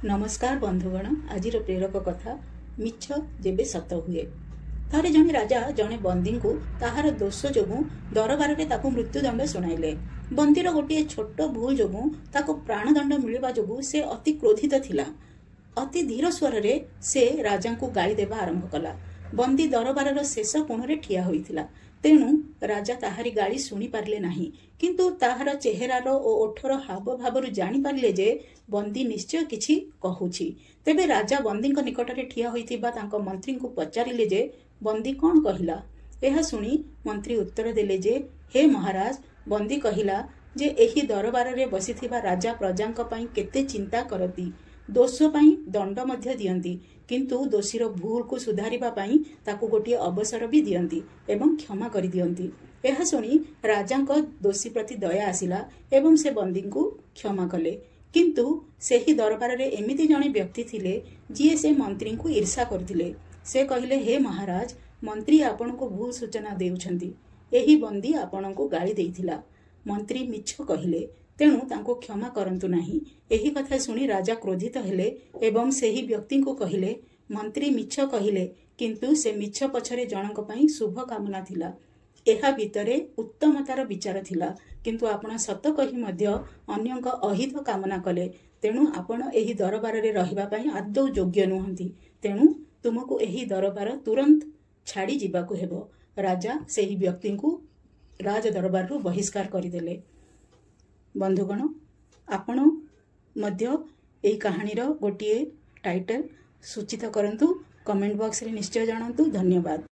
नमस्कार बंधुगण। आज प्रेरक कथा मिछ जेबे सत हुए। थरे जने राजा जने बंदी को ताहार दोष जोगु दरबार में ताकू मृत्युदंड शुणाइले। बंदीर गोटे छोट भूल जोगु ताकू प्राणदंड मिलवा जोगु से अति क्रोधित थिला। अति धीर स्वर रे से राजा को गाली देवा आरंभ कला। बंदी दरबार शेष कोणरे ठिया होइथिला, तेणु राजा ताहारी गाली शुणी पारिले नाही, किंतु ताहार चेहरार ओ ओठर हाव भाव जानी पारिले जे बंदी निश्चय किछि कहूछि। तेबे राजा बंदी निकटरे ठिया होइथिबा तांको मंत्री को पचारिले जे बंदी कौन कहिला। एहा सुनी मंत्री उत्तर देले जे हे महाराज, बंदी कहिला जे एही दरबार रे बसिथिबा राजा प्रजांक पई केते चिंता करती, दोष पई दंड मध्य दियंती, किंतु दोषीर भूल को सुधारिबा पई ताकू गोटे अवसर भी दियंती एवं क्षमा करि दियंती। एहा सुनी राजांक दोषी प्रति दया आसिला एवं से बंदी को क्षमा कले। किंतु सेही दरबार रे एमिति जणे व्यक्ति थिले जिए से मंत्री को ईर्षा करथिले। से कहिले हे महाराज, मंत्री आपण को भूल सूचना देउछंती, एही बंदी आपण को गाली देइथिला। मंत्री मिछ कहिले, तेणु तांको क्षमा करंतु नाही। एही कथा सुनी राजा क्रोधित हेले एवं सेही व्यक्ति को कहिले मंत्री मिछ कहिले, किंतु से मिछ पछरे जनक पई शुभ कामना थिला। एहा भितरे उत्तमतार विचार थिला, किंतु आपण सत कही मध्य अन्यक अहित कामना कले, तेणु आपण एही दरबार रे रहिबा पई आदौ योग्य नुहंती। तेणु तुमको एही दरबार तुरंत छाड़ी जिबाकु हेबो। राजा सेही व्यक्ति को राज दरबार रु बहिष्कार करिदेले। बंधुगण, आपण मध्य एही कहानीर गोटिए टाइटल सूचित करंतु, कमेंट बॉक्स रे निश्चय जणांतु। धन्यवाद।